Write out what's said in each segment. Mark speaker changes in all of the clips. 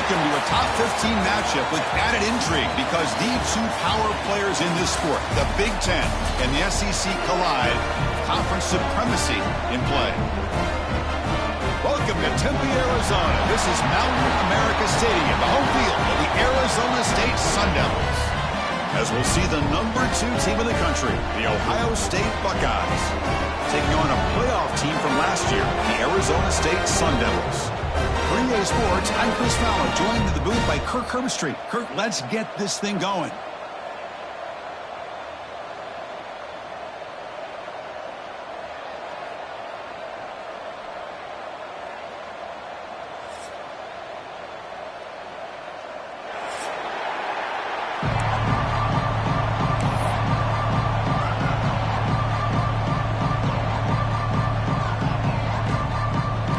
Speaker 1: Welcome to a top 15 matchup with added intrigue because the two power players in this sport, the Big Ten and the SEC, collide. Conference supremacy in play. Welcome to Tempe, Arizona. This is Mountain America Stadium, the home field of the Arizona State Sun Devils. As we'll see the number 2 team in the country, the Ohio State Buckeyes, taking on a playoff team from last year, the Arizona State Sun Devils. For EA Sports, I'm Chris Fowler, joined in the booth by Kirk Herbstreit. Kirk, let's get this thing going.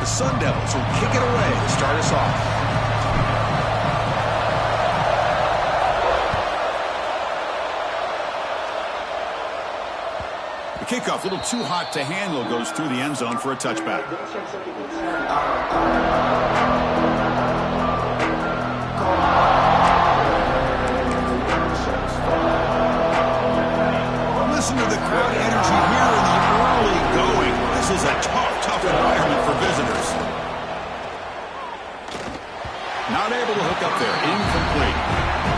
Speaker 1: Sun Devils will kick it away to start us off. The kickoff, a little too hot to handle, goes through the end zone for a touchback. Listen to the crowd energy here in the early going. This is a tough environment for visitors. Not able to hook up there. Incomplete.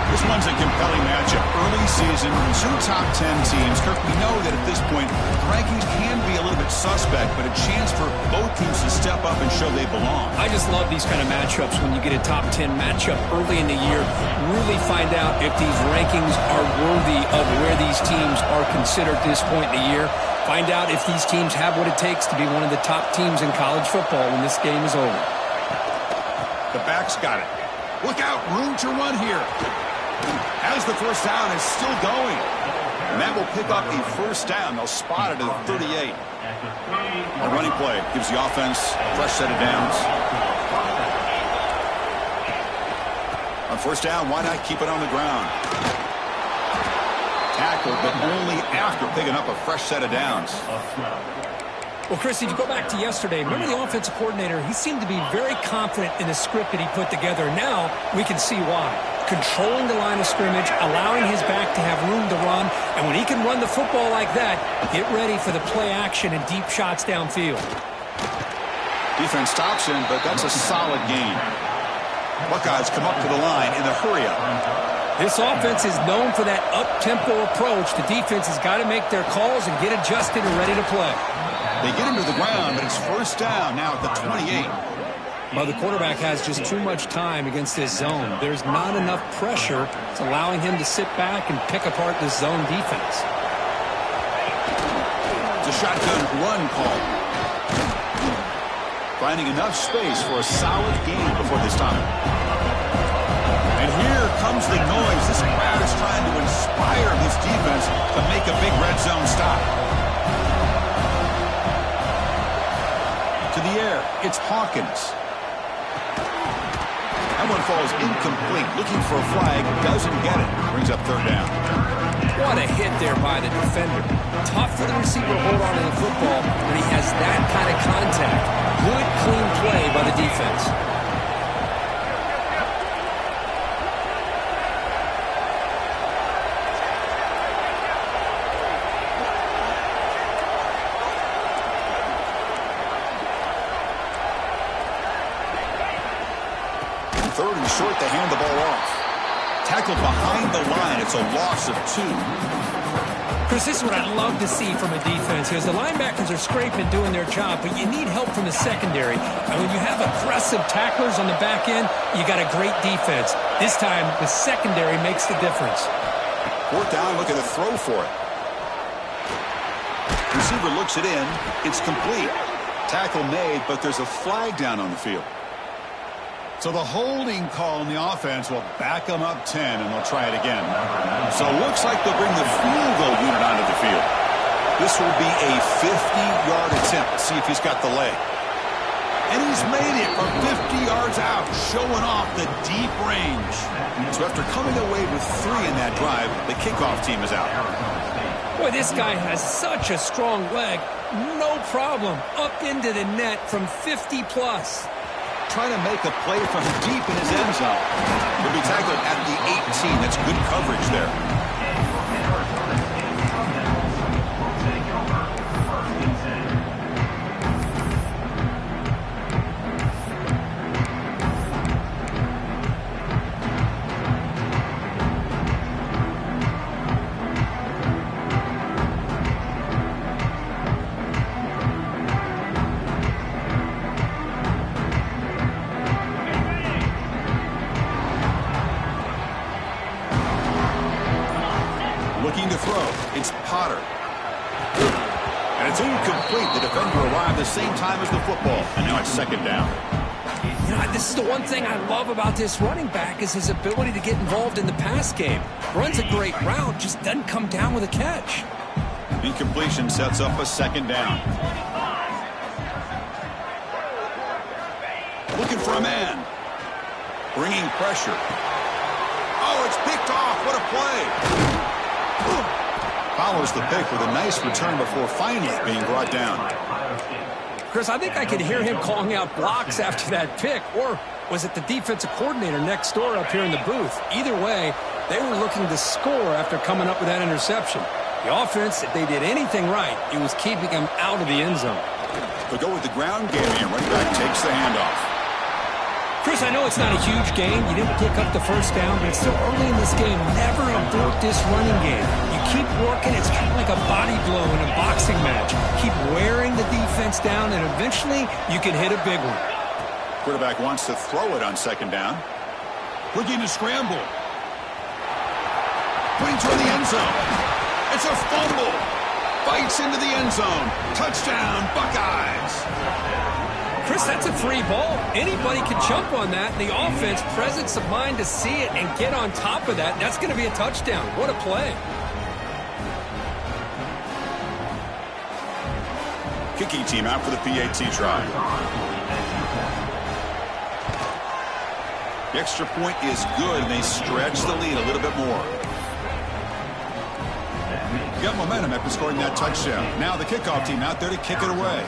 Speaker 1: This one's a compelling matchup. Early season, 2 top 10 teams. Kirk, we know that at this point, the rankings can be a little bit suspect, but a chance for both teams to step up and show they belong.
Speaker 2: I just love these kind of matchups when you get a top 10 matchup early in the year. Really find out if these rankings are worthy of where these teams are considered at this point in the year. Find out if these teams have what it takes to be one of the top teams in college football when this game is over.
Speaker 1: The back's got it. Look out, room to run here. As the first down is still going. And that will pick up a first down. They'll spot it at 38. A running play gives the offense a fresh set of downs. On first down, why not keep it on the ground? Tackled, but only after picking up a fresh set of downs.
Speaker 2: Well, Chris, if you go back to yesterday, remember the offensive coordinator, he seemed to be very confident in the script that he put together. Now we can see why. Controlling the line of scrimmage, allowing his back to have room to run, and when he can run the football like that, get ready for the play action and deep shots downfield.
Speaker 1: Defense stops him, but that's a solid gain. Buckeyes come up to the line in the hurry-up.
Speaker 2: This offense is known for that up-tempo approach. The defense has got to make their calls and get adjusted and ready to play.
Speaker 1: They get him to the ground, but it's first down now at the 28.
Speaker 2: Well, the quarterback has just too much time against this zone. There's not enough pressure. It's allowing him to sit back and pick apart this zone defense.
Speaker 1: It's a shotgun run call. Finding enough space for a solid gain before they stop it. And here comes the noise. This crowd is trying to inspire this defense to make a big red zone stop. To the air, it's Hawkins. That one falls incomplete. Looking for a flag, doesn't get it. Brings up third down.
Speaker 2: What a hit there by the defender. Tough for the receiver to hold on to the football when he has that kind of contact. Good, clean play by the defense.
Speaker 1: Third and short, they hand the ball off. Tackled behind the line. It's a loss of 2.
Speaker 2: Chris, this is what I'd love to see from a defense. Because the linebackers are scraping, doing their job, but you need help from the secondary. And when you have aggressive tacklers on the back end, you got a great defense. This time, the secondary makes the difference.
Speaker 1: Fourth down, looking to throw for it. Receiver looks it in. It's complete. Tackle made, but there's a flag down on the field. So the holding call in the offense will back them up 10, and they'll try it again. So it looks like they'll bring the field goal unit onto the field. This will be a 50-yard attempt. See if he's got the leg. And he's made it from 50 yards out, showing off the deep range. So after coming away with 3 in that drive, the kickoff team is out.
Speaker 2: Boy, this guy has such a strong leg. No problem. Up into the net from 50 plus.
Speaker 1: trying to make a play from deep in his end zone. He'll be tackled at the 18. That's good coverage there. Looking to throw. It's Potter. And it's incomplete. The defender arrived the same time as the football. And now it's second down.
Speaker 2: You know, this is the one thing I love about this running back is his ability to get involved in the pass game. Runs a great route, just doesn't come down with a catch.
Speaker 1: Incompletion sets up a second down. Looking for a man. Bringing pressure. Oh, it's picked off. What a play. Follows the pick with a nice return before finally being brought down.
Speaker 2: Chris, I think I could hear him calling out blocks after that pick. Or was it the defensive coordinator next door up here in the booth? Either way, they were looking to score after coming up with that interception. The offense, if they did anything right, it was keeping them out of the end zone.
Speaker 1: They'll go with the ground game, and running back takes the handoff.
Speaker 2: Chris, I know it's not a huge game. You didn't pick up the first down, but it's still early in this game. Never abort this running game. You keep working. It's kind of like a body blow in a boxing match. Keep wearing the defense down, and eventually you can hit a big one.
Speaker 1: Quarterback wants to throw it on second down. Looking to scramble. Putting toward the end zone. It's a fumble. Bites into the end zone. Touchdown, Buckeyes.
Speaker 2: Chris, that's a free ball. Anybody can jump on that. The offense, presence of mind to see it and get on top of that. That's going to be a touchdown. What a play.
Speaker 1: Kicking team out for the PAT try. The extra point is good, and they stretch the lead a little bit more. Got momentum after scoring that touchdown. Now the kickoff team out there to kick it away.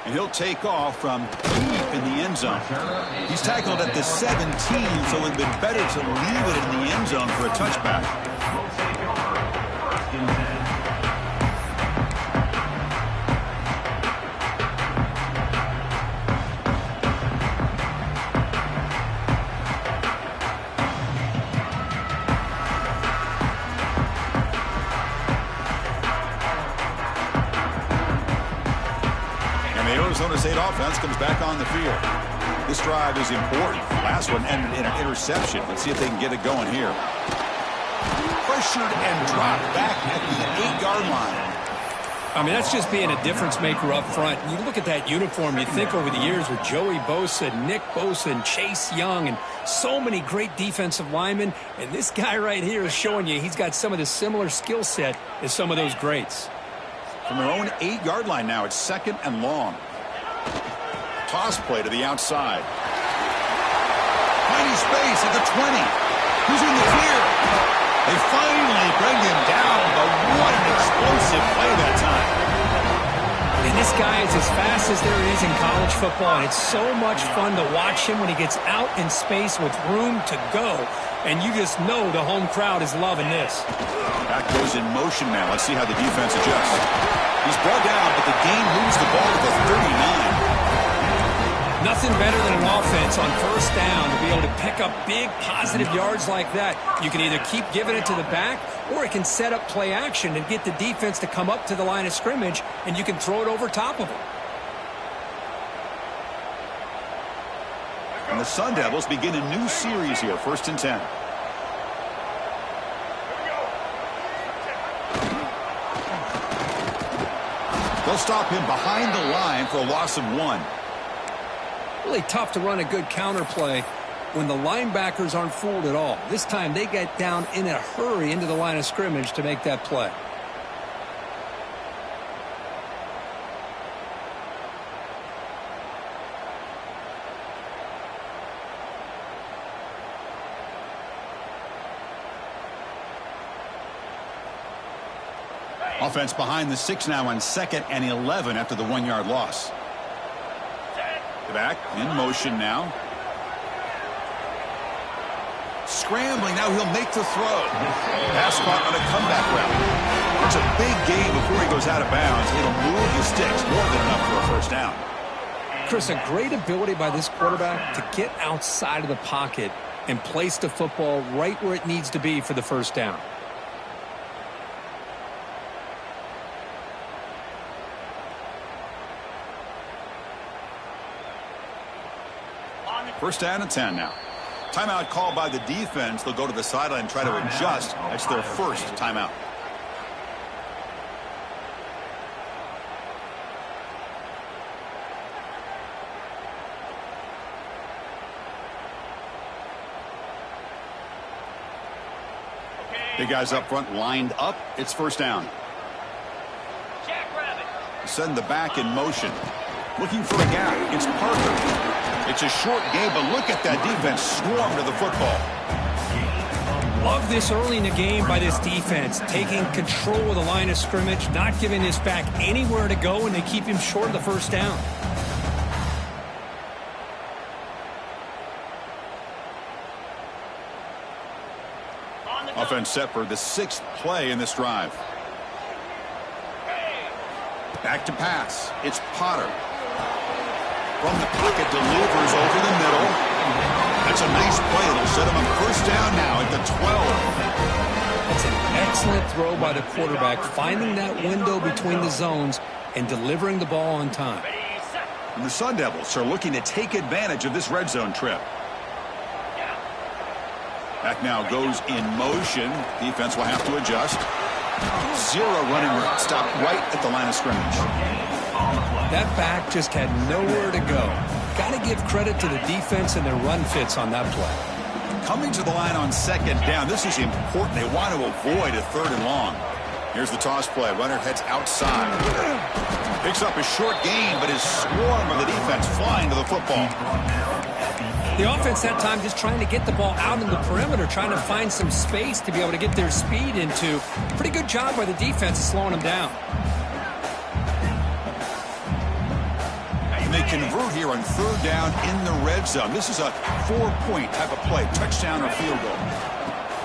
Speaker 1: And he'll take off from deep in the end zone. He's tackled at the 17, so it would have been better to leave it in the end zone for a touchback. Arizona State offense comes back on the field. This drive is important. Last one ended in an interception. Let's see if they can get it going here. Pressured and dropped back at the 8-yard line.
Speaker 2: I mean, that's just being a difference maker up front. You look at that uniform, you think over the years with Joey Bosa, Nick Bosa, and Chase Young, and so many great defensive linemen. And this guy right here is showing you he's got some of the similar skill set as some of those greats.
Speaker 1: From their own 8-yard line now, it's second and long. Toss play to the outside. Tiny space at the 20. Who's in the clear? They finally bring him down, but what an explosive play that time.
Speaker 2: And this guy is as fast as there is in college football, and it's so much fun to watch him when he gets out in space with room to go. And you just know the home crowd is loving this.
Speaker 1: Back goes in motion now. Let's see how the defense adjusts. He's brought down, but the game moves the ball to the 39.
Speaker 2: Nothing better than an offense on first down to be able to pick up big positive yards like that. You can either keep giving it to the back, or it can set up play action and get the defense to come up to the line of scrimmage, and you can throw it over top of them.
Speaker 1: And the Sun Devils begin a new series here, 1st and 10. They'll stop him behind the line for a loss of 1.
Speaker 2: Really tough to run a good counter play when the linebackers aren't fooled at all. This time they get down in a hurry into the line of scrimmage to make that play.
Speaker 1: Offense behind the 6 now on 2nd and 11 after the 1-yard loss. Back in motion now. Scrambling, now he'll make the throw. Pass caught on a comeback route. It's a big gain before he goes out of bounds. It'll move the sticks, more than enough for a first down.
Speaker 2: Chris, a great ability by this quarterback to get outside of the pocket and place the football right where it needs to be for the first down.
Speaker 1: First down and 10 now. Timeout called by the defense. They'll go to the sideline and try to adjust. That's their first timeout. Big guys up front lined up. It's first down. Send the back in motion. Looking for a gap. It's Parker. It's a short game, but look at that defense swarm to the football.
Speaker 2: Love this early in the game by this defense, taking control of the line of scrimmage, not giving this back anywhere to go, and they keep him short of the first down.
Speaker 1: Offense set for the 6th play in this drive. Back to pass. It's Potter. From the pocket, delivers over the middle. That's a nice play. It'll set him up first down now at the 12.
Speaker 2: That's an excellent throw by the quarterback, finding that window between the zones and delivering the ball on time.
Speaker 1: And the Sun Devils are looking to take advantage of this red zone trip. Back now goes in motion. Defense will have to adjust. Zero running room. Stop right at the line of scrimmage.
Speaker 2: That back just had nowhere to go. Got to give credit to the defense and their run fits on that play.
Speaker 1: Coming to the line on 2nd down. This is important. They want to avoid a 3rd and long. Here's the toss play. Runner heads outside. Picks up a short gain, but his swarm of the defense flying to the football.
Speaker 2: The offense that time just trying to get the ball out in the perimeter, trying to find some space to be able to get their speed into. Pretty good job by the defense of slowing them down.
Speaker 1: And they convert here on 3rd down in the red zone. This is a 4-point type of play, touchdown or field goal.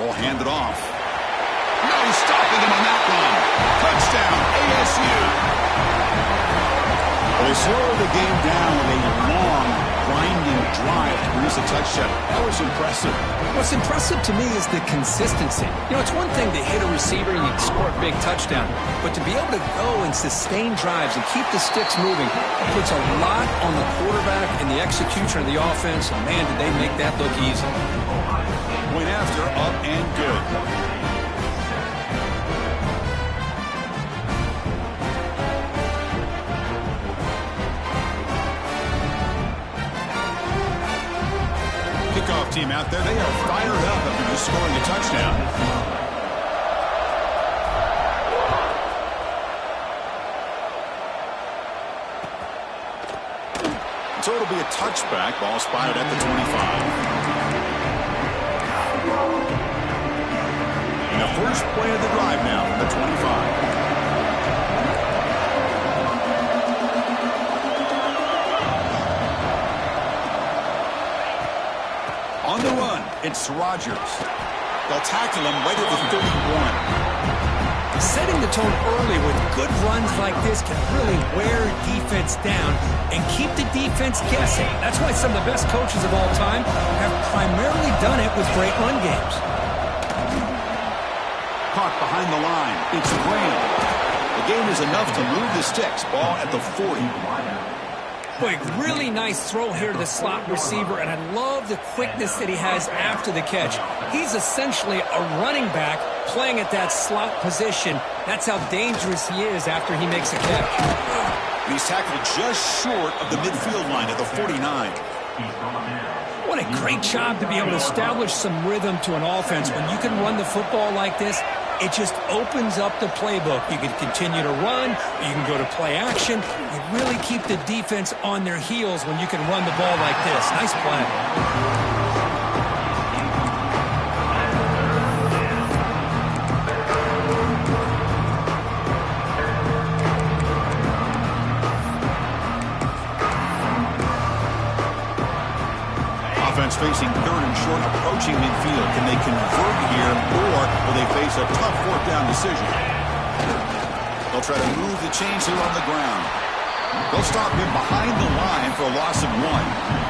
Speaker 1: Ball handed off. No stopping him on that one. Touchdown, ASU. They slow the game down with a long, grinding drive to produce a touchdown. That was impressive.
Speaker 2: What's impressive to me is the consistency. You know, it's one thing to hit a receiver and you score a big touchdown, but to be able to go and sustain drives and keep the sticks moving puts a lot on the quarterback and the execution of the offense. And man, did they make that look easy.
Speaker 1: Point after, up and good. Kickoff team out there, they are fired up after just scoring a touchdown. So it'll be a touchback. Ball spotted at the 25. And the first play of the drive now from the 25. On the run, it's Rodgers. They'll tackle him right at the 31.
Speaker 2: Setting the tone early with good runs like this can really wear defense down and keep the defense guessing. That's why some of the best coaches of all time have primarily done it with great run games.
Speaker 1: Caught behind the line. It's Graham. The gain is enough to move the sticks. Ball at the 40.
Speaker 2: Boy, really nice throw here to the slot receiver, and I love the quickness that he has after the catch. He's essentially a running back playing at that slot position. That's how dangerous he is after he makes a catch.
Speaker 1: He's tackled just short of the midfield line at the 49.
Speaker 2: What a great job to be able to establish some rhythm to an offense. When you can run the football like this, it just opens up the playbook. You can continue to run. You can go to play action. You really keep the defense on their heels when you can run the ball like this. Nice play.
Speaker 1: third and short approaching midfield. Can they convert here, or will they face a tough fourth down decision? They'll try to move the chains here on the ground. They'll stop him behind the line for a loss of 1.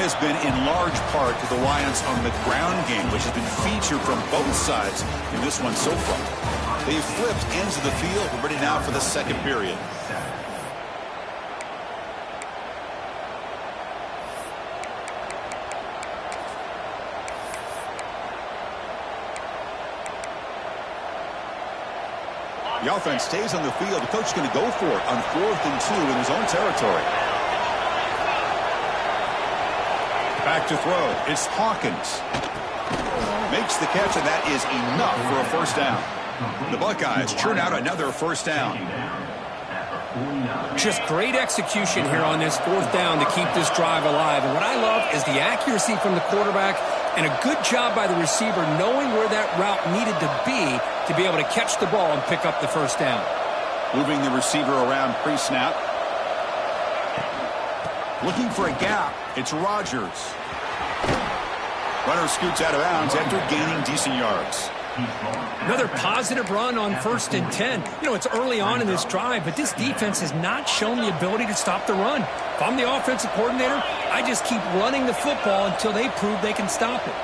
Speaker 1: Has been in large part to the reliance on the ground game, which has been featured from both sides in this one so far. They've flipped ends of the field. We're ready now for the second period. The offense stays on the field. The coach is going to go for it on 4th and 2 in his own territory. Back to throw. It's Hawkins. Makes the catch, and that is enough for a first down. The Buckeyes churn out another first down.
Speaker 2: Just great execution here on this 4th down to keep this drive alive. And what I love is the accuracy from the quarterback and a good job by the receiver knowing where that route needed to be able to catch the ball and pick up the first down.
Speaker 1: Moving the receiver around pre-snap. Looking for a gap. It's Rodgers. Runner scoots out of bounds after gaining decent yards.
Speaker 2: Another positive run on 1st and 10. You know, it's early on in this drive, but this defense has not shown the ability to stop the run. If I'm the offensive coordinator, I just keep running the football until they prove they can stop it.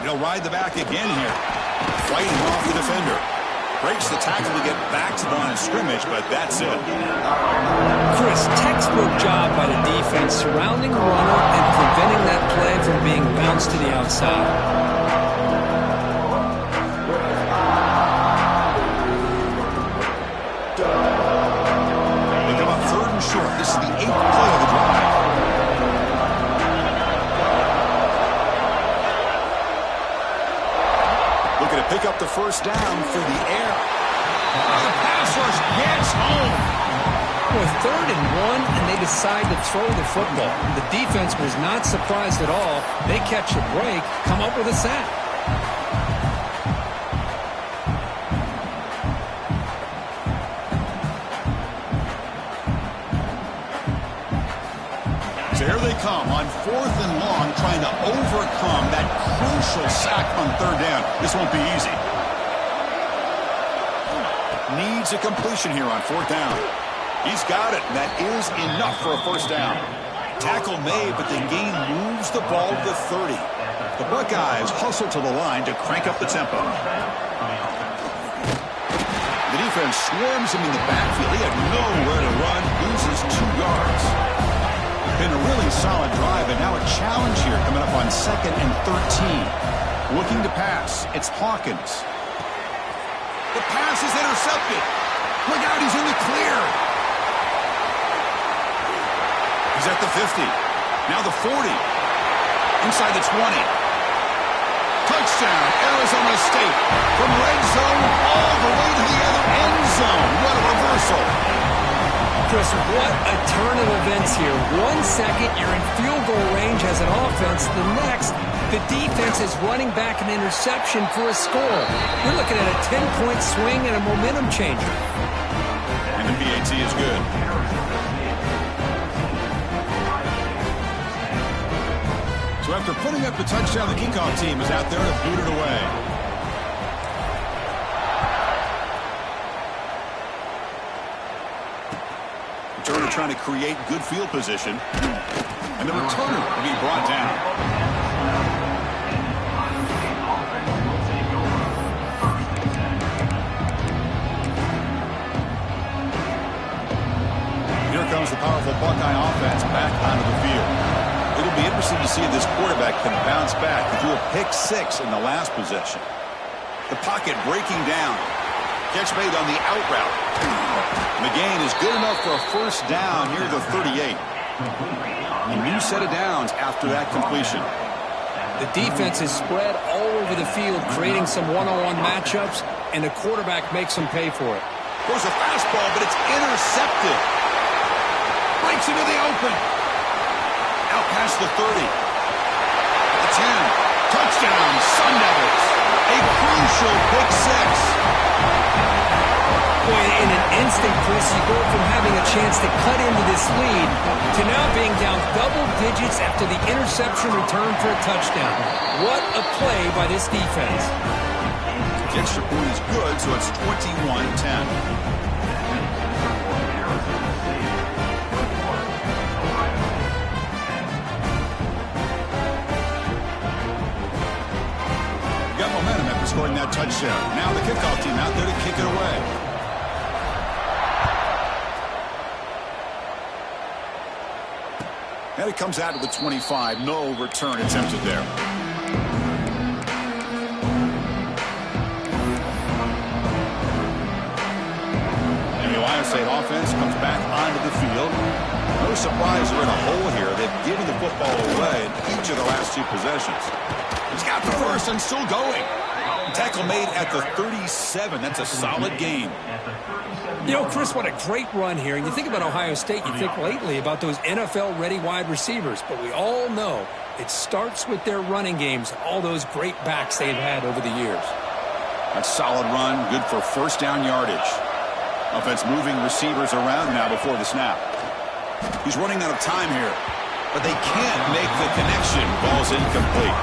Speaker 1: They'll ride the back again here. Fighting off the defender. Breaks the tackle to get back to the line of scrimmage, but that's it.
Speaker 2: Chris, textbook job by the defense surrounding the runner and preventing that play from being bounced to the outside.
Speaker 1: They come up 3rd and short. This is the 8th play of the drive. Looking to pick up the first down for the air. The pass rush gets home.
Speaker 2: Well, 3rd and 1, and they decide to throw the football. The defense was not surprised at all. They catch a break, come up with a sack.
Speaker 1: So here they come on 4th and long, trying to overcome that crucial sack on 3rd down. This won't be easy. Needs a completion here on 4th down. He's got it, and that is enough for a first down. Tackle made, but the gain moves the ball to the 30. The Buckeyes hustle to the line to crank up the tempo. The defense swarms him in the backfield. He had nowhere to run, loses 2 yards. Been a really solid drive, and now a challenge here coming up on 2nd and 13. Looking to pass. It's Hawkins. The pass is intercepted. Look out, he's in the clear. He's at the 50. Now the 40. Inside the 20. Touchdown, Arizona State. From red zone all the way to the other end zone. What a reversal.
Speaker 2: Chris, what a turn of events here. 1 second, you're in field goal range as an offense. The next, the defense is running back an interception for a score. We're looking at a 10-point swing and a momentum changer.
Speaker 1: And the PAT is good. So after putting up the touchdown, the kickoff team is out there to boot it away. Returner trying to create good field position. And the returner will be brought down. Here comes the powerful Buckeye offense back onto the field. It'll be interesting to see if this quarterback can bounce back. He threw a pick-6 in the last possession. The pocket breaking down. Catch made on the out route. And the gain is good enough for a first down near the 38. A new set of downs after that completion.
Speaker 2: The defense is spread all over the field, creating some one-on-one matchups, and the quarterback makes them pay for it.
Speaker 1: Throws a fastball, but it's intercepted. Breaks into the open. Out past the 30. The 10. Touchdown, Sun Devils. A crucial pick six.
Speaker 2: Boy, in an instant, Chris, you go from having a chance to cut into this lead to now being down double digits after the interception return for a touchdown. What a play by this defense.
Speaker 1: The extra point is good, so it's 21-10. Got momentum after scoring that touchdown. Now the kickoff team out there to kick it away. And it comes out to the 25. No return attempted there. And the Ohio State offense comes back onto the field. No surprise they're in a hole here. They've given the football away in each of the last two possessions. He's got the first and still going. Tackle made at the 37. That's a solid gain.
Speaker 2: You know, Chris, what a great run here. And you think about Ohio State, you think lately about those NFL-ready wide receivers. But we all know it starts with their running games, all those great backs they've had over the years.
Speaker 1: A solid run, good for first down yardage. Offense moving receivers around now before the snap. He's running out of time here, but they can't make the connection. Ball's incomplete.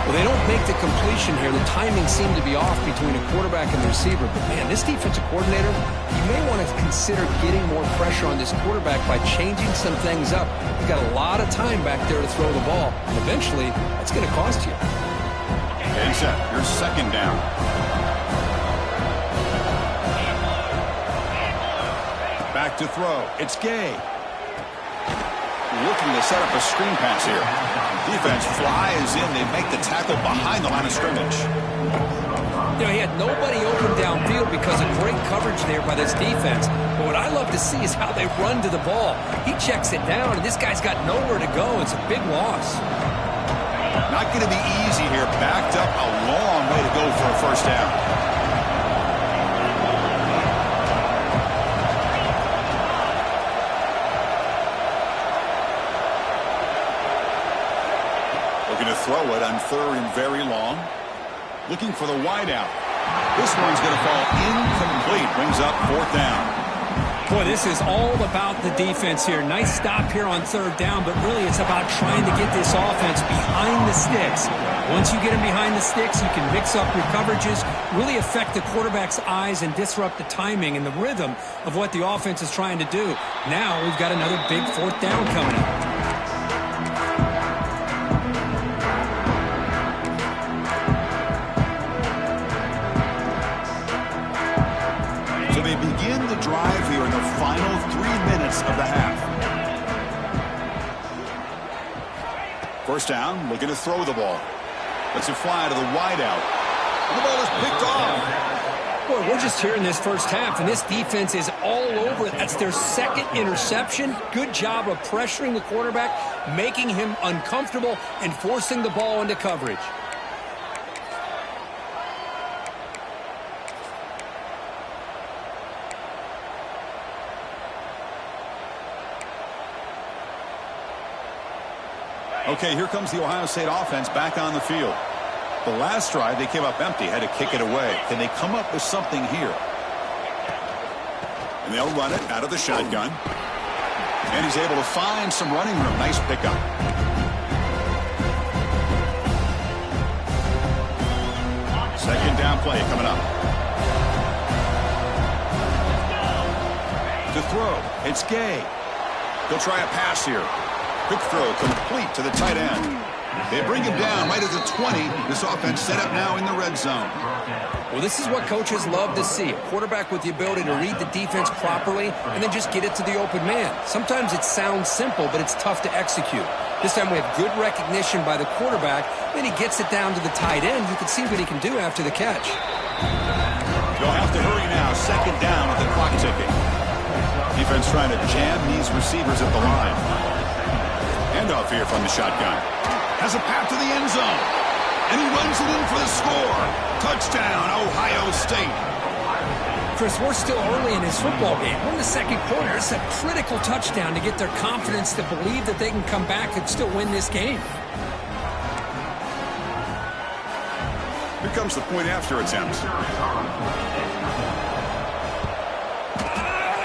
Speaker 2: Well, they don't make the completion here. The timing seemed to be off between a quarterback and the receiver. But, man, this defensive coordinator, you may want to consider getting more pressure on this quarterback by changing some things up. You've got a lot of time back there to throw the ball. And eventually, that's going to cost you.
Speaker 1: And set. Here's second down. Back to throw. It's Gay. Looking to set up a screen pass here. Defense flies in. They make the tackle behind the line of scrimmage.
Speaker 2: You know, he had nobody open downfield because of great coverage there by this defense. But what I love to see is how they run to the ball. He checks it down, and this guy's got nowhere to go. It's a big loss.
Speaker 1: Not going to be easy here. Backed up a long way to go for a first down. To throw it on third and very long. Looking for the wideout. This one's going to fall incomplete. Brings up fourth down.
Speaker 2: Boy, this is all about the defense here. Nice stop here on third down, but really it's about trying to get this offense behind the sticks. Once you get them behind the sticks, you can mix up your coverages, really affect the quarterback's eyes and disrupt the timing and the rhythm of what the offense is trying to do. Now we've got another big fourth down coming up.
Speaker 1: They begin the drive here in the final 3 minutes of the half. First down, looking to throw the ball. Lets it fly to the wideout. And the ball is picked off.
Speaker 2: Boy, we're just here in this first half, and this defense is all over it. That's their second interception. Good job of pressuring the quarterback, making him uncomfortable, and forcing the ball into coverage.
Speaker 1: Okay, here comes the Ohio State offense back on the field. The last drive, they came up empty, had to kick it away. Can they come up with something here? And they'll run it out of the shotgun. And he's able to find some running room. Nice pickup. Second down play coming up. To throw, it's Gay. He'll try a pass here. Quick throw complete to the tight end. They bring him down right at the 20. This offense set up now in the red zone.
Speaker 2: Well, this is what coaches love to see. A quarterback with the ability to read the defense properly and then just get it to the open man. Sometimes it sounds simple, but it's tough to execute. This time we have good recognition by the quarterback. Then he gets it down to the tight end. You can see what he can do after the catch.
Speaker 1: You'll have to hurry now. Second down with the clock ticking. Defense trying to jam these receivers at the line. Handoff here from the shotgun. Has a path to the end zone. And he runs it in for the score. Touchdown, Ohio State.
Speaker 2: Chris, we're still early in this football game. We're in the second quarter. It's a critical touchdown to get their confidence to believe that they can come back and still win this game.
Speaker 1: Here comes the point after attempt.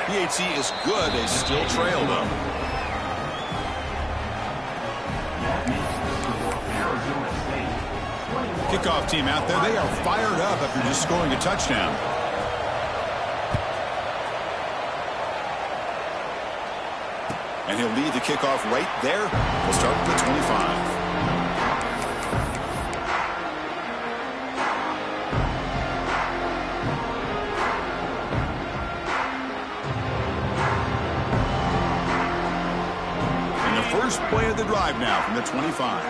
Speaker 1: PAT is good. They still trail, though. Kickoff team out there. They are fired up after just scoring a touchdown. And he'll lead the kickoff right there. We'll start with the 25. First play of the drive now from the 25.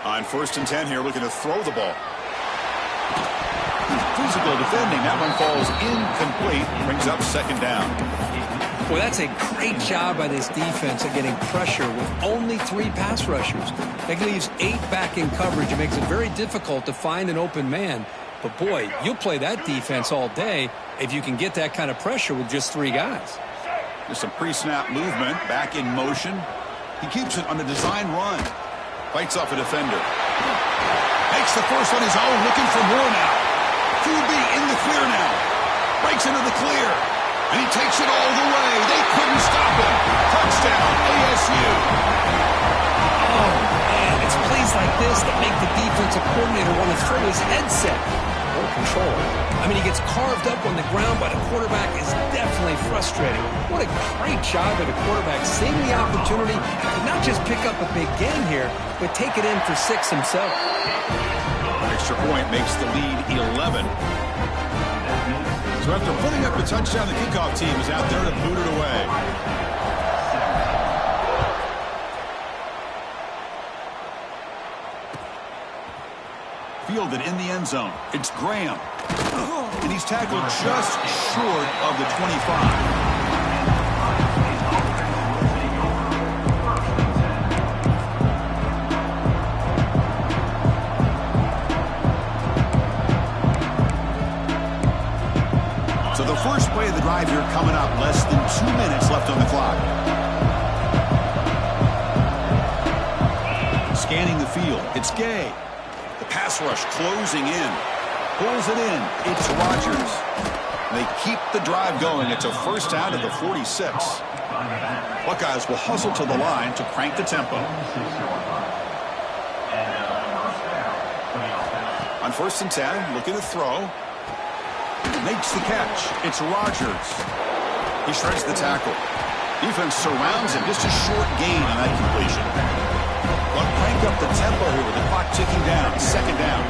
Speaker 1: On 1st and 10 here, looking to throw the ball. Physical defending. That one falls incomplete. Brings up 2nd down.
Speaker 2: Well, that's a great job by this defense of getting pressure with only 3 pass rushers. That leaves 8 back in coverage. It makes it very difficult to find an open man. But, boy, you'll play that defense all day if you can get that kind of pressure with just 3 guys.
Speaker 1: There's some pre-snap movement, back in motion. He keeps it on a design run. Fights off a defender. Makes the first on his own, looking for more now. QB in the clear now. Breaks into the clear. And he takes it all the way. They couldn't stop him. Touchdown, ASU.
Speaker 2: Oh, man, it's plays like this that make the defensive coordinator want to throw his headset. More control. I mean, he gets carved up on the ground by the quarterback. Is definitely frustrating. What a great job by the quarterback, seeing the opportunity to not just pick up a big gain here, but take it in for 6 himself.
Speaker 1: Extra point makes the lead 11. So after putting up the touchdown, the kickoff team is out there to boot it away. Fielded in the end zone. It's Graham. And he's tackled just short of the 25. So the first play of the drive here coming up. Less than 2 minutes left on the clock. Scanning the field. It's Gay. Pass rush closing in. Pulls it in. It's Rodgers. They keep the drive going. It's a first down to the 46. Buckeyes will hustle to the line to crank the tempo. On 1st and 10, looking to throw. Makes the catch. It's Rodgers. He shreds the tackle. Defense surrounds him. Just a short gain on that completion. But crank up the tempo here with the clock ticking down. 2nd down.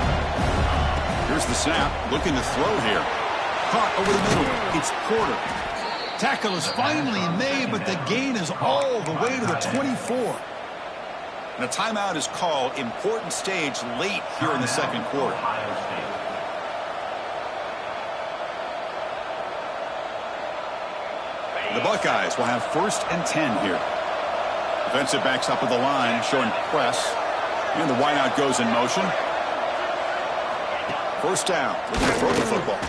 Speaker 1: Here's the snap. Looking to throw here. Caught over the middle. It's Porter. Tackle is finally made, but the gain is all the way to the 24. And a timeout is called. Important stage late here in the second quarter. The Buckeyes will have 1st and 10 here. Defensive backs up at the line, showing press. And the wideout goes in motion. 1st down. Looking to throw the football.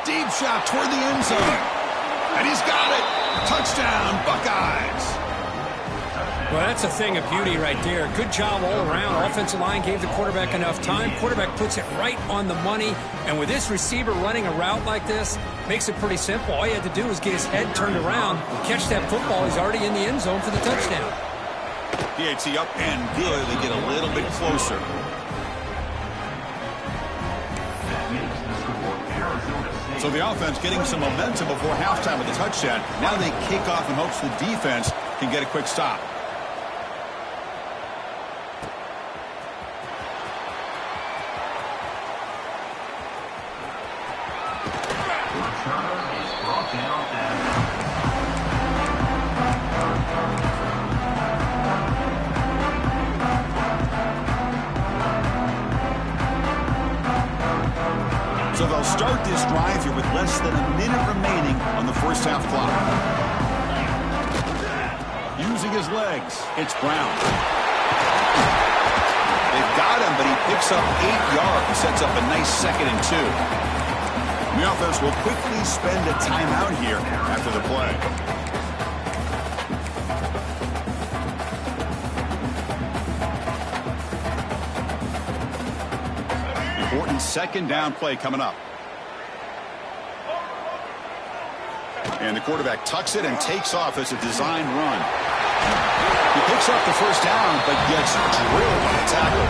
Speaker 1: Deep shot toward the end zone. And he's got it. Touchdown, Buckeyes.
Speaker 2: Well, that's a thing of beauty right there. Good job all around. Offensive line gave the quarterback enough time. Quarterback puts it right on the money. And with this receiver running a route like this, makes it pretty simple. All he had to do was get his head turned around, catch that football. He's already in the end zone for the touchdown.
Speaker 1: PAT up and good. They get a little bit closer. So the offense getting some momentum before halftime with the touchdown. Now they kick off in hopes the defense can get a quick stop. So they'll start this drive here with less than a minute remaining on the first half clock. Using his legs, it's Brown. They've got him, but he picks up 8 yards, sets up a nice 2nd and 2. The offense will quickly spend a timeout here after the play. Important 2nd down play coming up. And the quarterback tucks it and takes off as a design run. He picks up the 1st down, but gets drilled on the tackle.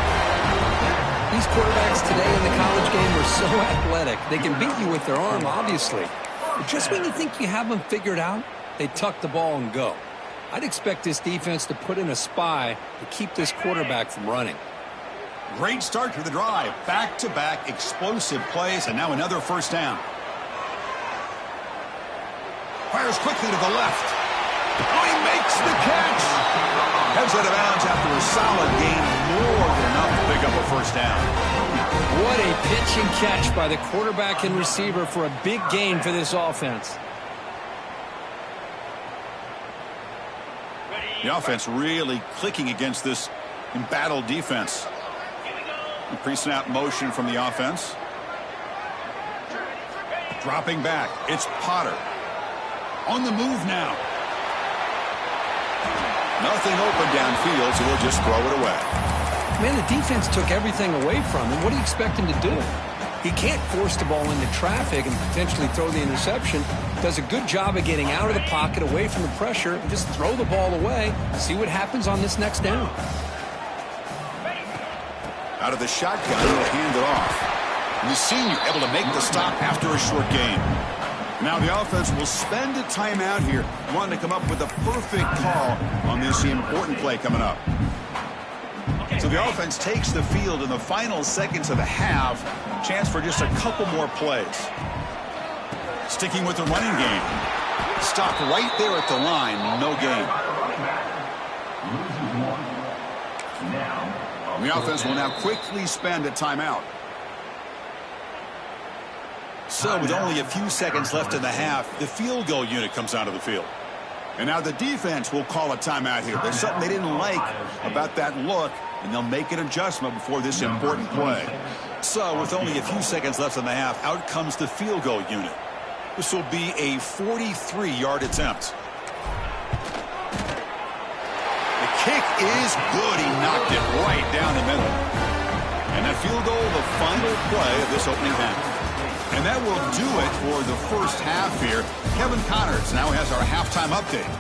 Speaker 2: These quarterbacks today in the college game are so athletic. They can beat you with their arm, obviously. But just when you think you have them figured out, they tuck the ball and go. I'd expect this defense to put in a spy to keep this quarterback from running.
Speaker 1: Great start to the drive. Back-to-back explosive plays, and now another 1st down. Fires quickly to the left. Oh, he makes the catch. Heads out of bounds after a solid gain, more than enough to pick up a 1st down.
Speaker 2: What a pitch and catch by the quarterback and receiver for a big gain for this offense.
Speaker 1: The offense really clicking against this embattled defense. Pre-snap motion from the offense. Dropping back. It's Potter. On the move now. Nothing open downfield, so we'll just throw it away.
Speaker 2: Man, the defense took everything away from him. What do you expect him to do? He can't force the ball into traffic and potentially throw the interception. Does a good job of getting out of the pocket, away from the pressure, and just throw the ball away. See what happens on this next down.
Speaker 1: Out of the shotgun, he'll hand it off. And the senior able to make the stop after a short gain. Now the offense will spend a timeout here, wanting to come up with a perfect call on this important play coming up. So the offense takes the field in the final seconds of the half. Chance for just a couple more plays. Sticking with the running game. Stopped right there at the line. No gain. The offense will now quickly spend a timeout. So with only a few seconds left in the half, the field goal unit comes out of the field. And now the defense will call a timeout here. There's something they didn't like about that look, and they'll make an adjustment before this important play. So with only a few seconds left in the half, out comes the field goal unit. This will be a 43-yard attempt. The kick is good. He knocked it right down the middle. And that field goal, the final play of this opening half. And that will do it for the first half here. Kevin Connors now has our halftime update.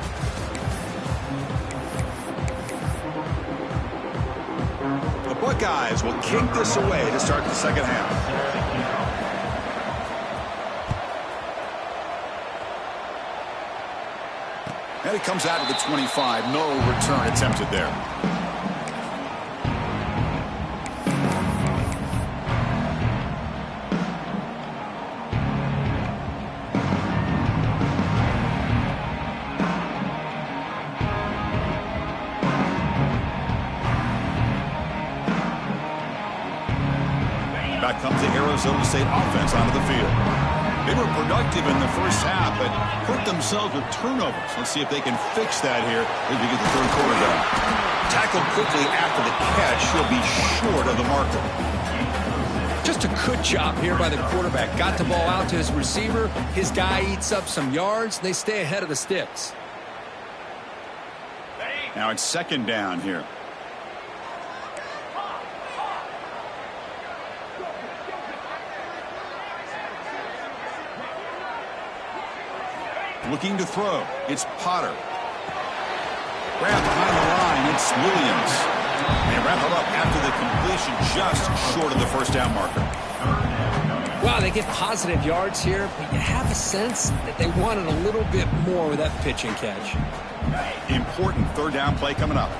Speaker 1: The Buckeyes will kick this away to start the second half. And it comes out of the 25. No return attempted there. Back comes the Arizona State offense onto the field. They were productive in the first half, but hurt themselves with turnovers. Let's see if they can fix that here as we get the third quarter done. Tackled quickly after the catch. He'll be short of the marker.
Speaker 2: Just a good job here by the quarterback. Got the ball out to his receiver. His guy eats up some yards. They stay ahead of the sticks.
Speaker 1: Now it's second down here. Looking to throw. It's Potter. Grab behind the line. It's Williams. They wrap it up after the completion, just short of the first down marker.
Speaker 2: Wow, they get positive yards here, but you have a sense that they wanted a little bit more with that pitch and catch.
Speaker 1: Important third down play coming up.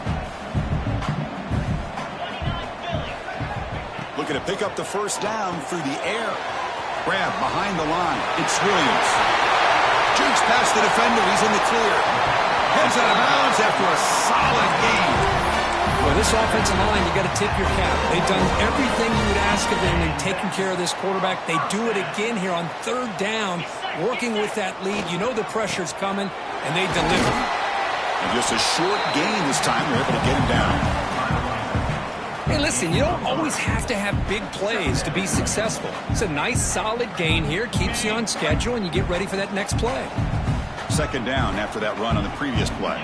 Speaker 1: Looking to pick up the first down through the air. Grab behind the line. It's Williams. Jukes past the defender. He's in the clear. Heads out of bounds after a solid game.
Speaker 2: Well, this offensive line, you got to tip your cap. They've done everything you would ask of them in taking care of this quarterback. They do it again here on third down, working with that lead. You know the pressure's coming, and they deliver.
Speaker 1: And just a short gain this time. They're able to get him down.
Speaker 2: Hey, listen, you don't always have to have big plays to be successful. It's a nice, solid gain here, keeps you on schedule, and you get ready for that next play.
Speaker 1: Second down after that run on the previous play.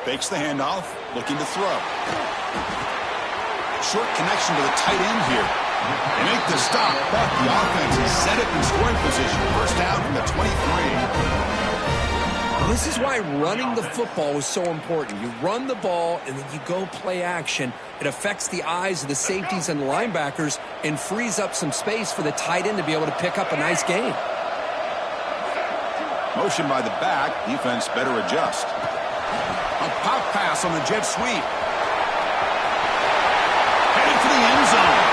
Speaker 1: Fakes the handoff, looking to throw. Short connection to the tight end here. They make the stop, but the offense is set it in scoring position. First down from the 23.
Speaker 2: This is why running the football is so important. You run the ball, and then you go play action. It affects the eyes of the safeties and the linebackers and frees up some space for the tight end to be able to pick up a nice gain.
Speaker 1: Motion by the back. Defense better adjust. A pop pass on the jet sweep. Headed for the end zone.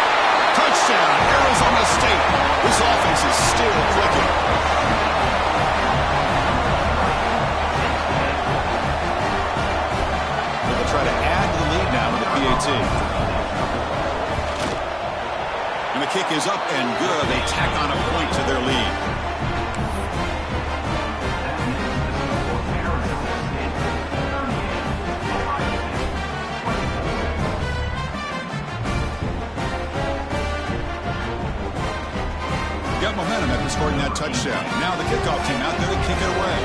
Speaker 1: Touchdown, Arizona State. This offense is still clicking. They'll try to add to the lead now with the PAT. And the kick is up and good. They tack on a point to their lead. Got momentum after scoring that touchdown. Now the kickoff team out there to kick it away.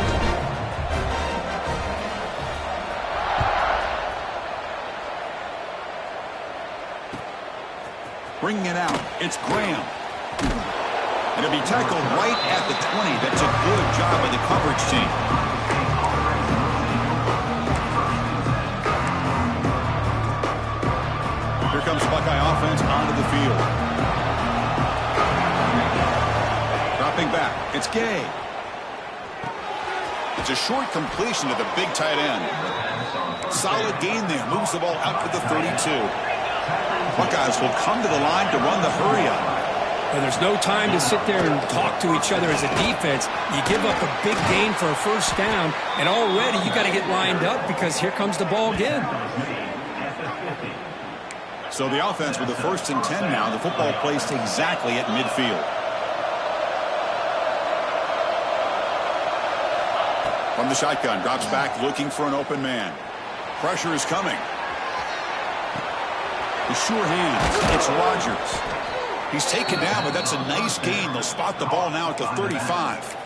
Speaker 1: Bringing it out, it's Graham. And it'll be tackled right at the 20. That's a good job by the coverage team. Here comes Buckeye offense onto the field. Dropping back, it's Gay. It's a short completion to the big tight end. Solid gain there, moves the ball out to the 32. Buckeyes will come to the line to run the hurry up.
Speaker 2: And there's no time to sit there and talk to each other as a defense. You give up a big gain for a first down, and already you got to get lined up because here comes the ball again.
Speaker 1: So the offense with the 1st and 10 now, the football placed exactly at midfield. From the shotgun, drops back looking for an open man. Pressure is coming. The sure hands, it's Rodgers. He's taken down, but that's a nice gain. They'll spot the ball now at the 35.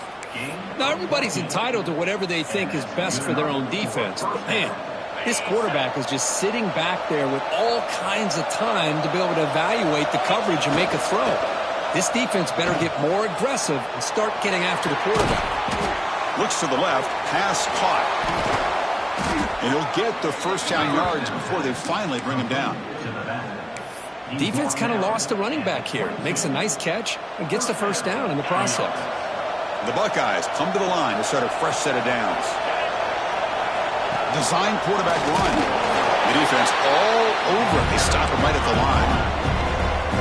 Speaker 2: Now, everybody's entitled to whatever they think is best for their own defense. But, man, this quarterback is just sitting back there with all kinds of time to be able to evaluate the coverage and make a throw. This defense better get more aggressive and start getting after the quarterback.
Speaker 1: Looks to the left, pass caught. And he'll get the first down yards before they finally bring him down.
Speaker 2: Defense kind of lost the running back here. Makes a nice catch and gets the first down in the process.
Speaker 1: The Buckeyes come to the line to start a fresh set of downs. Design quarterback run. The defense all over it. They stop him right at the line.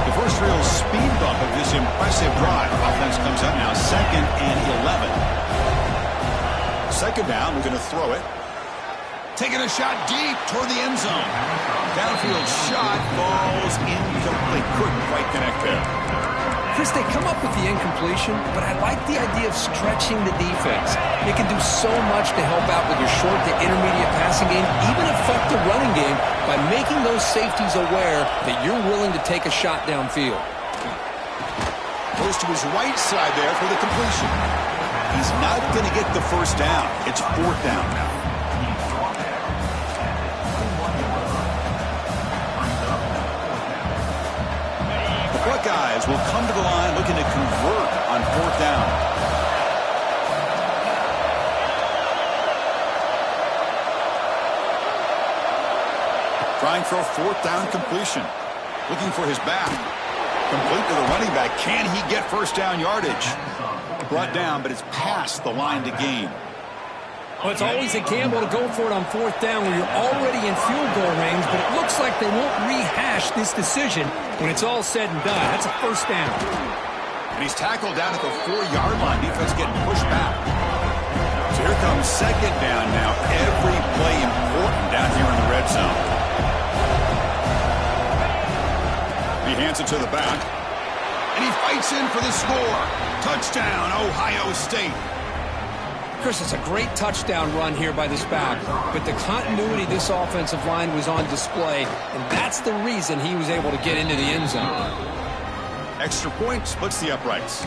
Speaker 1: The first real speed bump of this impressive drive. Offense comes up now 2nd and 11. Second down, we're going to throw it. Taking a shot deep toward the end zone. Downfield shot falls incomplete. Couldn't quite connect there.
Speaker 2: Chris, they come up with the incompletion, but I like the idea of stretching the defense. You can do so much to help out with your short to intermediate passing game, even affect the running game by making those safeties aware that you're willing to take a shot downfield.
Speaker 1: Goes to his right side there for the completion. He's not going to get the first down. It's 4th down now. The Buckeyes will come to the line looking to convert on 4th down. Trying for a 4th down completion. Looking for his back. Complete to the running back. Can he get first down yardage? Brought down, but it's past the line to gain.
Speaker 2: Well, it's always a gamble to go for it on 4th down when you're already in field goal range, but it looks like they won't rehash this decision when it's all said and done. That's a first down.
Speaker 1: And he's tackled down at the 4-yard line. Defense getting pushed back. So here comes 2nd down now. Every play important down here in the red zone. He hands it to the back. And he fights in for the score. Touchdown, Ohio State.
Speaker 2: Chris, it's a great touchdown run here by this back, but the continuity of this offensive line was on display, and that's the reason he was able to get into the end zone.
Speaker 1: Extra point splits the uprights.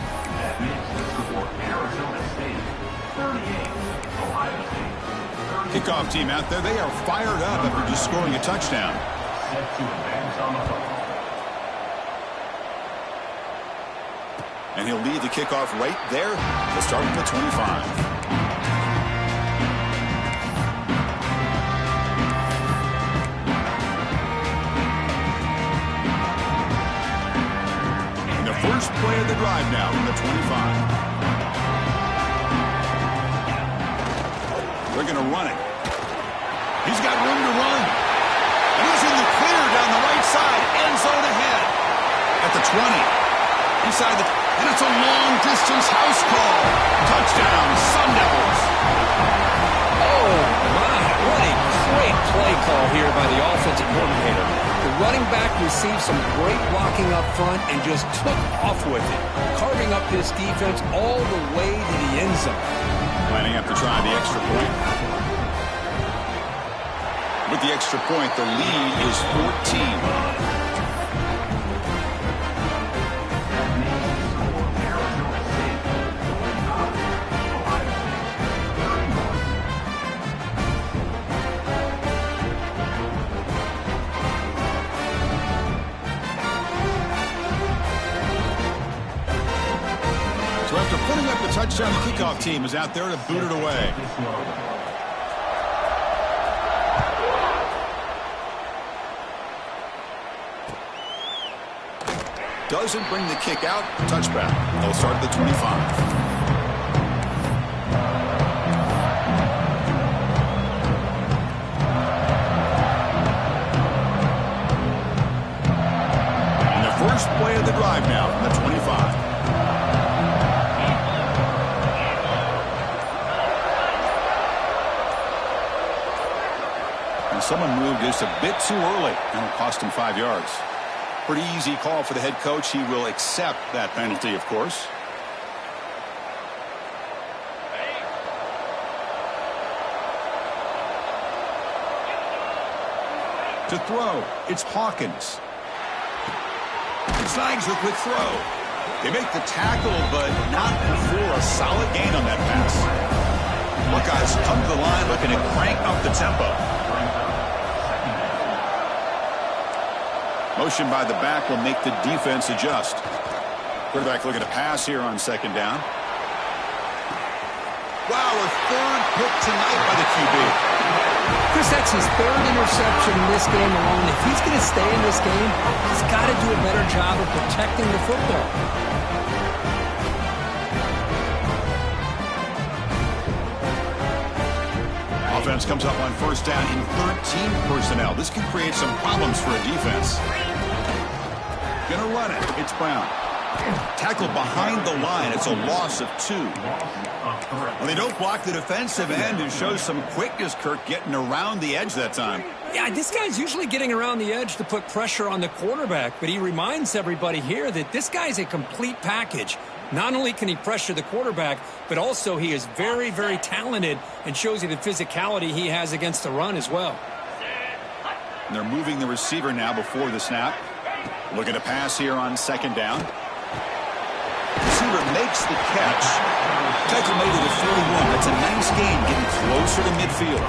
Speaker 1: Kickoff team out there, they are fired up after just scoring a touchdown. And he'll lead the kickoff right there. He'll start with the 25. And the first play of the drive now from the 25. They're going to run it. He's got room to run. And he's in the clear down the right side. End zone ahead. At the 20. Inside the... And it's a long-distance house call. Touchdown, Sun Devils.
Speaker 2: Oh, my. What a great play call here by the offensive coordinator. The running back received some great blocking up front and just took off with it, carving up this defense all the way to the end zone.
Speaker 1: Lining up to try the extra point. With the extra point, the lead is 14. So after putting up the touchdown, the kickoff team is out there to boot it away. Doesn't bring the kick out. Touchback. They'll start at the 25. And the first play of the drive now from the 25. Someone moved just a bit too early, and it'll cost him 5 yards. Pretty easy call for the head coach. He will accept that penalty, of course. To throw, it's Hawkins. He snags the quick throw. They make the tackle, but not before a solid gain on that pass. Buckeyes come to the line looking to crank up the tempo. Motion by the back will make the defense adjust. Quarterback looking to pass here on second down. Wow, a third pick tonight by the QB.
Speaker 2: Chris, that's his third interception in this game alone. If he's going to stay in this game, he's got to do a better job of protecting the football.
Speaker 1: Offense comes up on first down in 13 personnel. This can create some problems for a defense. Gonna run it. It's Brown. Tackled behind the line. It's a loss of 2. Well, they don't block the defensive end and show some quickness, Kirk, getting around the edge that time.
Speaker 2: Yeah, this guy's usually getting around the edge to put pressure on the quarterback, but he reminds everybody here that this guy's a complete package. Not only can he pressure the quarterback, but also he is very, very talented and shows you the physicality he has against the run as well.
Speaker 1: And they're moving the receiver now before the snap. Looking to pass here on second down. Receiver makes the catch. Tackle made at the 41. That's a nice gain, getting closer to midfield.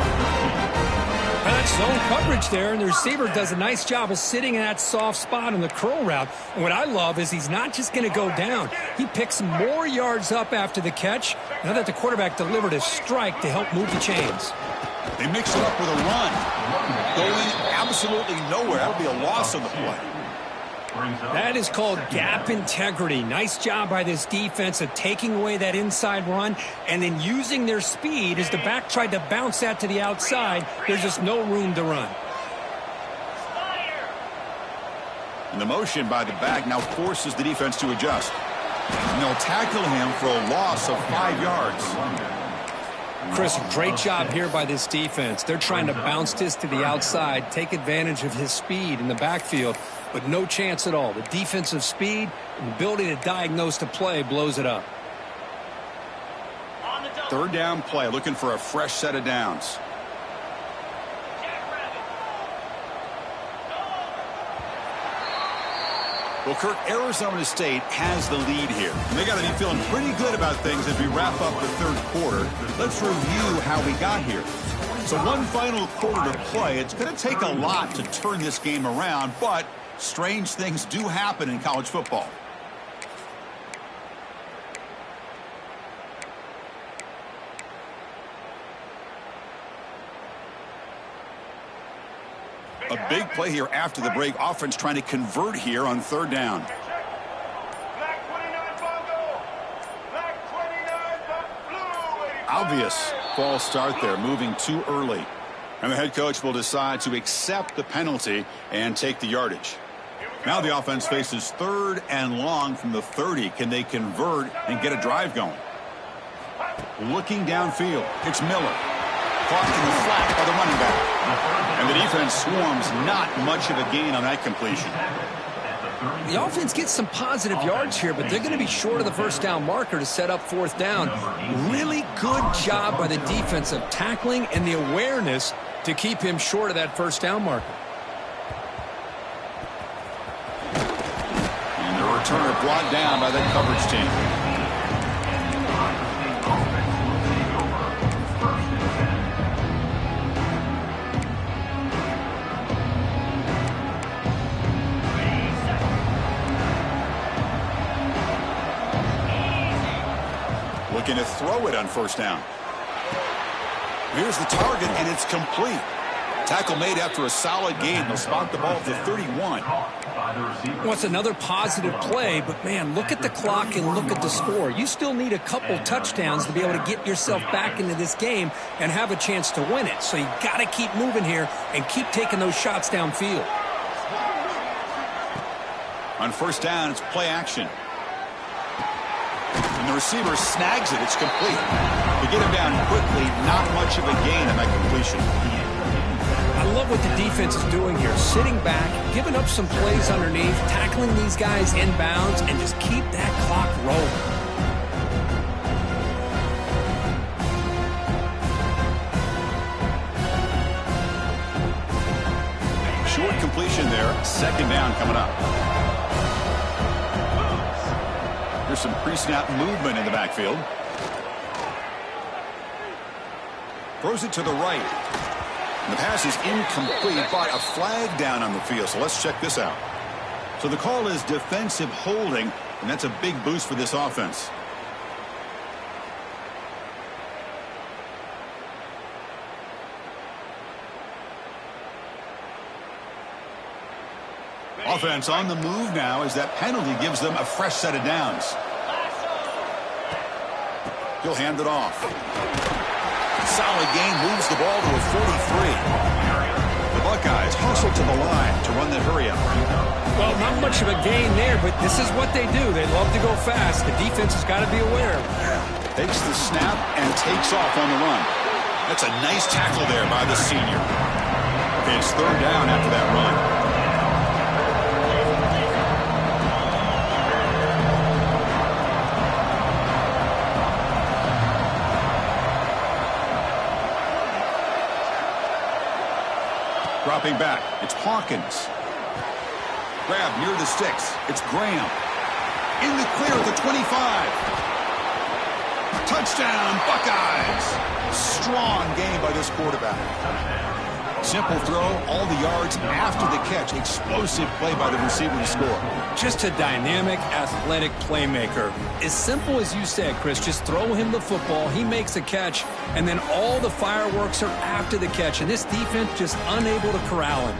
Speaker 2: That's zone coverage there, and the receiver does a nice job of sitting in that soft spot on the curl route. And what I love is he's not just going to go down. He picks more yards up after the catch now that the quarterback delivered a strike to help move the chains.
Speaker 1: They mix it up with a run. Going absolutely nowhere. That'll be a loss of the play.
Speaker 2: That is called gap integrity. Nice job by this defense of taking away that inside run and then using their speed as the back tried to bounce that to the outside. There's just no room to run.
Speaker 1: And the motion by the back now forces the defense to adjust. And they'll tackle him for a loss of 5 yards.
Speaker 2: Chris, great job here by this defense. They're trying to bounce this to the outside, take advantage of his speed in the backfield, but no chance at all. The defensive speed and ability to diagnose the play blows it up.
Speaker 1: Third down play, looking for a fresh set of downs. Well, Kirk, Arizona State has the lead here. And they got to be feeling pretty good about things as we wrap up the third quarter. Let's review how we got here. So one final quarter to play. It's going to take a lot to turn this game around, but strange things do happen in college football. A big play here after the break. Offense trying to convert here on third down. Obvious false start there, moving too early. And the head coach will decide to accept the penalty and take the yardage. Now the offense faces third and long from the 30. Can they convert and get a drive going? Looking downfield, it's Miller. Caught in the flat by the running back. And the defense swarms, not much of a gain on that completion.
Speaker 2: The offense gets some positive yards here, but they're going to be short of the first down marker to set up fourth down. Really good job by the defense of tackling and the awareness to keep him short of that first down marker.
Speaker 1: And the returner brought down by the coverage team. Looking to throw it on first down. Here's the target, and it's complete. Tackle made after a solid gain. They'll spot the ball at the 31.
Speaker 2: Well, it's another positive play, but, man, look at the clock and look at the score. You still need a couple touchdowns to be able to get yourself back into this game and have a chance to win it. So you got to keep moving here and keep taking those shots downfield.
Speaker 1: On first down, it's play action. And the receiver snags it. It's complete. To get him down quickly, not much of a gain on that completion.
Speaker 2: I love what the defense is doing here. Sitting back, giving up some plays underneath, tackling these guys inbounds, and just keep that clock rolling.
Speaker 1: Short completion there. Second down coming up. There's some pre-snap movement in the backfield. Throws it to the right. And the pass is incomplete, but a flag down on the field. So let's check this out. So the call is defensive holding, and that's a big boost for this offense. Offense on the move now as that penalty gives them a fresh set of downs. He'll hand it off. Solid gain, moves the ball to a 43. The Buckeyes hustle to the line to run the hurry-up.
Speaker 2: Well, not much of a gain there, but this is what they do. They love to go fast. The defense has got to be aware.
Speaker 1: Takes the snap and takes off on the run. That's a nice tackle there by the senior. Okay, it's third down after that run. Dropping back, it's Hawkins. Grab near the sticks, it's Graham. In the clear at the 25. Touchdown, Buckeyes. Strong game by this quarterback. Simple throw, all the yards after the catch. Explosive play by the receiver to score.
Speaker 2: Just a dynamic, athletic playmaker. As simple as you said, Chris, just throw him the football, he makes a catch, and then all the fireworks are after the catch, and this defense just unable to corral him.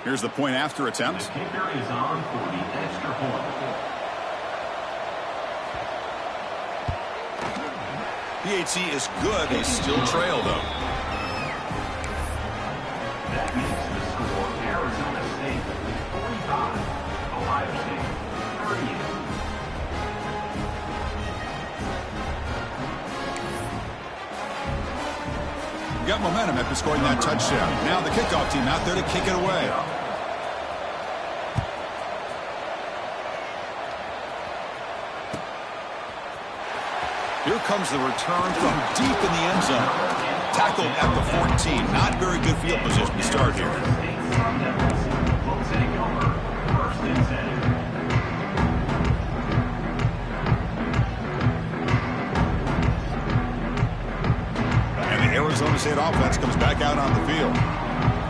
Speaker 1: Here's the point after attempt.
Speaker 3: The kicker is on for the extra point.
Speaker 1: PHC is good. They still trail, though.
Speaker 3: That makes the score Arizona State 45, Ohio State 38.
Speaker 1: We got momentum after scoring that touchdown. Now the kickoff team out there to kick it away. Here comes the return from deep in the end zone. Tackled at the 14. Not very good field position to start here.
Speaker 3: Will take over. First and 10.
Speaker 1: Arizona State offense comes back out on the field.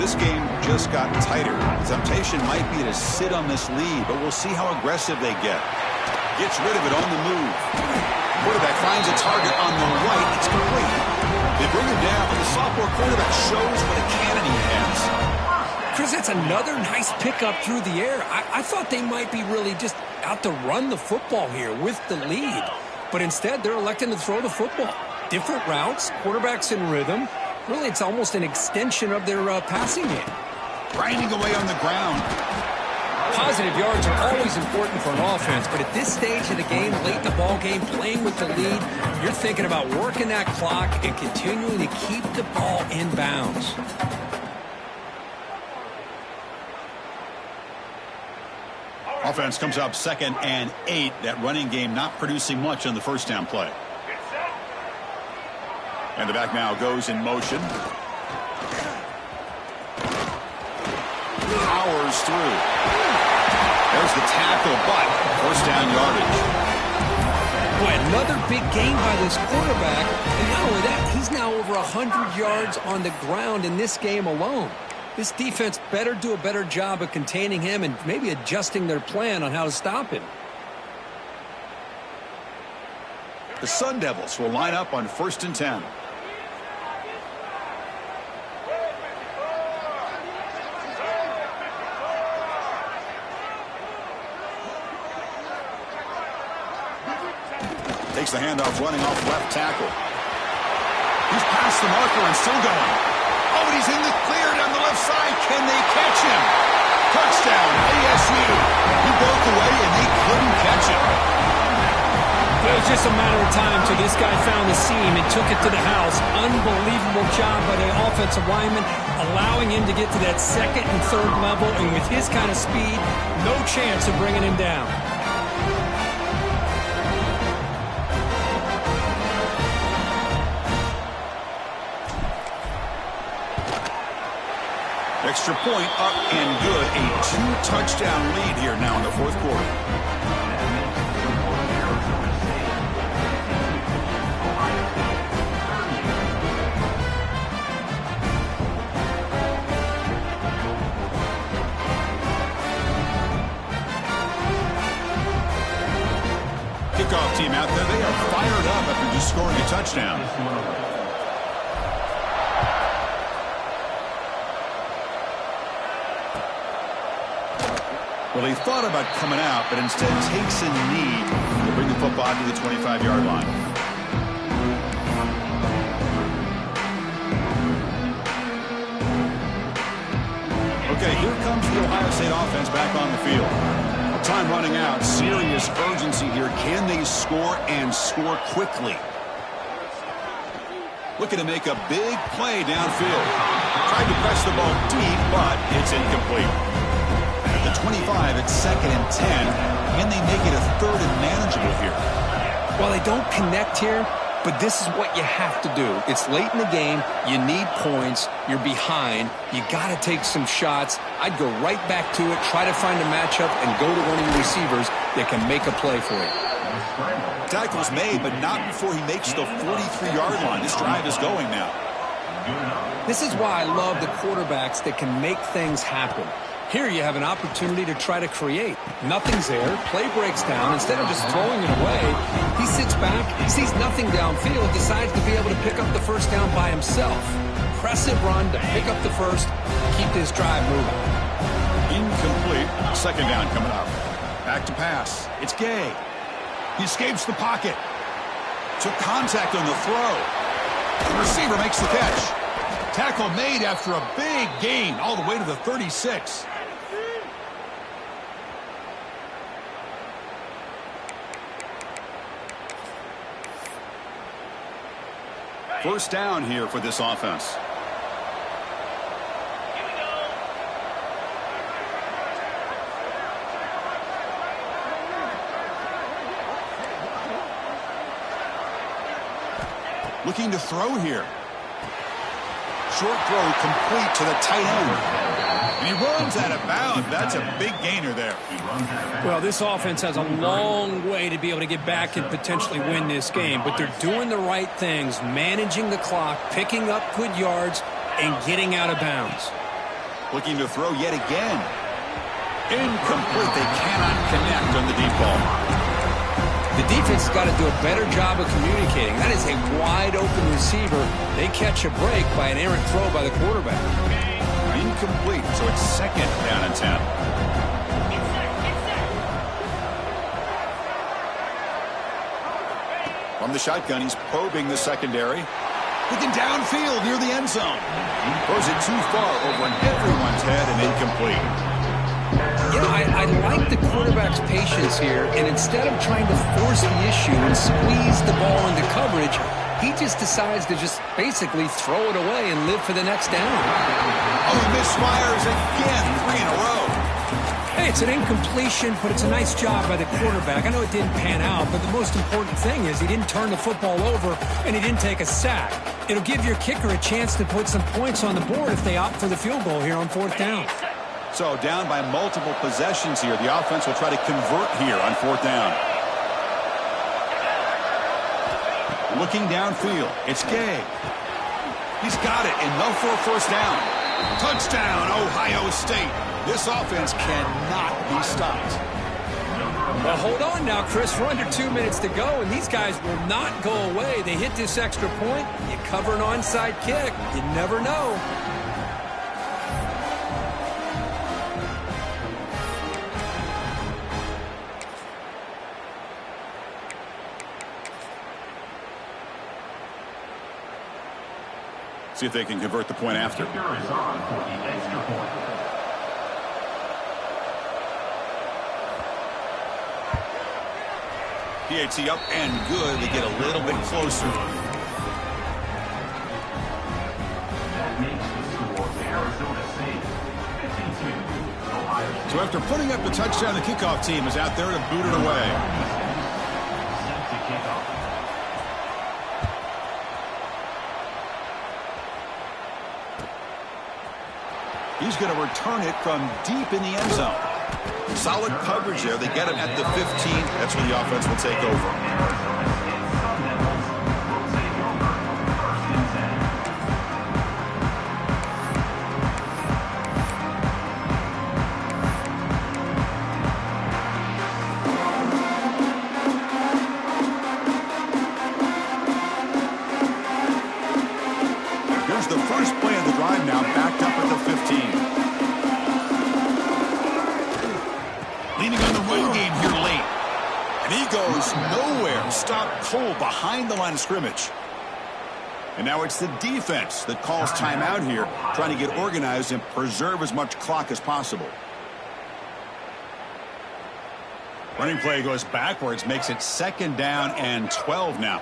Speaker 1: This game just got tighter. The temptation might be to sit on this lead, but we'll see how aggressive they get. Gets rid of it on the move. Quarterback finds a target on the right. It's complete. They bring him down, but the sophomore quarterback shows what a cannon he has.
Speaker 2: Chris, it's another nice pickup through the air. I thought they might be really just out to run the football here with the lead. But instead, they're electing to throw the football. Different routes, quarterbacks in rhythm. Really, it's almost an extension of their passing game.
Speaker 1: Grinding away on the ground.
Speaker 2: Positive yards are always important for an offense, but at this stage of the game, late in the ball game, playing with the lead, you're thinking about working that clock and continuing to keep the ball in bounds.
Speaker 1: Offense comes up 2nd and 8. That running game not producing much on the first down play. And the back now goes in motion. Powers through. There's the tackle, but first down yardage.
Speaker 2: Boy, another big gain by this quarterback. And not only that, he's now over 100 yards on the ground in this game alone. This defense better do a better job of containing him and maybe adjusting their plan on how to stop him.
Speaker 1: The Sun Devils will line up on 1st and 10. Takes the handoff, running off left tackle. He's past the marker and still going. Oh, and he's in the clear down the left side. Can they catch him? Touchdown, ASU. He broke away and they couldn't catch him.
Speaker 2: It was just a matter of time till this guy found the seam and took it to the house. Unbelievable job by the offensive lineman, allowing him to get to that 2nd and 3rd level, and with his kind of speed, no chance of bringing him down.
Speaker 1: Extra point up and good. A 2-touchdown lead here now in the 4th quarter. Kickoff team out there. They are fired up after just scoring a touchdown. Well, he thought about coming out, but instead takes a knee to bring the football to the 25-yard line. Okay, here comes the Ohio State offense back on the field. Time running out. Serious urgency here. Can they score and score quickly? Looking to make a big play downfield. Tried to press the ball deep, but it's incomplete. At the 25, it's 2nd and 10. Can they make it a 3rd and manageable here?
Speaker 2: Well, they don't connect here, but this is what you have to do. It's late in the game. You need points. You're behind. You got to take some shots. I'd go right back to it, try to find a matchup, and go to one of your receivers that can make a play for you.
Speaker 1: Tackle's made, but not before he makes the 43-yard line. This drive is going now.
Speaker 2: This is why I love the quarterbacks that can make things happen. Here you have an opportunity to try to create. Nothing's there. Play breaks down. Instead of just throwing it away, he sits back, sees nothing downfield, decides to be able to pick up the first down by himself. Impressive run to pick up the first, keep this drive moving.
Speaker 1: Incomplete. 2nd down coming up. Back to pass. It's Gay. He escapes the pocket. Took contact on the throw. The receiver makes the catch. Tackle made after a big gain all the way to the 36. First down here for this offense. Looking to throw here. Short throw complete to the tight end. And he runs out of bounds. That's a big gainer there.
Speaker 2: Well, this offense has a long way to be able to get back and potentially win this game, but they're doing the right things, managing the clock, picking up good yards, and getting out of bounds.
Speaker 1: Looking to throw yet again. Incomplete. They cannot connect on the deep ball.
Speaker 2: The defense has got to do a better job of communicating. That is a wide-open receiver. They catch a break by an errant throw by the quarterback.
Speaker 1: Incomplete, so it's 2nd down and 10. From the shotgun, he's probing the secondary. Looking downfield near the end zone. Throws it too far over everyone's head and incomplete.
Speaker 2: You know, I like the quarterback's patience here, and instead of trying to force the issue and squeeze the ball into coverage, he just decides to just basically throw it away and live for the next down.
Speaker 1: Oh, he misfires again, 3 in a row.
Speaker 2: Hey, it's an incompletion, but it's a nice job by the quarterback. I know it didn't pan out, but the most important thing is he didn't turn the football over and he didn't take a sack. It'll give your kicker a chance to put some points on the board if they opt for the field goal here on 4th down.
Speaker 1: So down by multiple possessions here. The offense will try to convert here on 4th down. Looking downfield, it's Gay. He's got it, enough for a 1st down. Touchdown, Ohio State. This offense cannot be stopped.
Speaker 2: Well, hold on now, Chris. We're under 2 minutes to go, and these guys will not go away. They hit this extra point. You cover an onside kick. You never know.
Speaker 1: See if they can convert the point after.
Speaker 3: Kicker is on for the extra point.
Speaker 1: PAT up and good. They get a little bit closer.
Speaker 3: That makes the score Arizona State 52. Ohio State.
Speaker 1: So after putting up the touchdown, the kickoff team is out there to boot it away.
Speaker 3: Set to kick off.
Speaker 1: He's going to return it from deep in the end zone. Solid coverage there. They get him at the 15. That's where the offense will take over.
Speaker 3: Arizona State Sun Devils will take over 1st and
Speaker 1: 10. Here's the first play of the drive now, backed up at the 15. Leaning on the run game here late. And he goes nowhere. Stopped cold behind the line of scrimmage. And now it's the defense that calls timeout here, trying to get organized and preserve as much clock as possible. Running play goes backwards, makes it 2nd down and 12 now.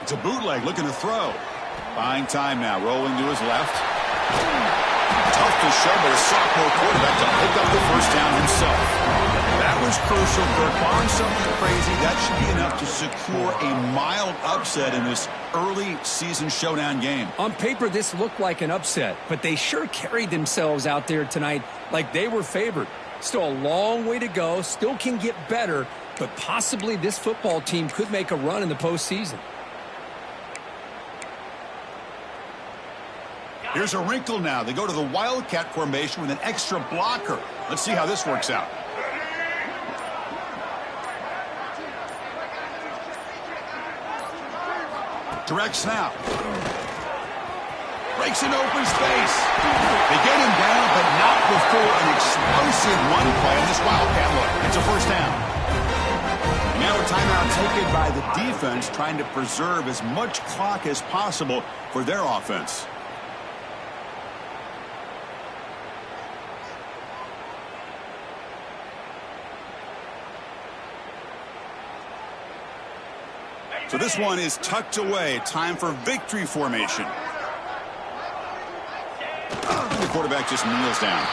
Speaker 1: It's a bootleg looking to throw. Buying time now, rolling to his left. Tough to show, but a sophomore quarterback to pick up the 1st down himself. That was crucial. Kirk, barring something crazy, that should be enough to secure a mild upset in this early season showdown game.
Speaker 2: On paper, this looked like an upset, but they sure carried themselves out there tonight like they were favored. Still a long way to go, still can get better, but possibly this football team could make a run in the postseason.
Speaker 1: Here's a wrinkle now. They go to the Wildcat formation with an extra blocker. Let's see how this works out. Direct snap. Breaks an open space. They get him down, but not before an explosive run play on this Wildcat look. It's a 1st down. And now a timeout taken by the defense, trying to preserve as much clock as possible for their offense. So this one is tucked away. Time for victory formation. The quarterback just kneels down.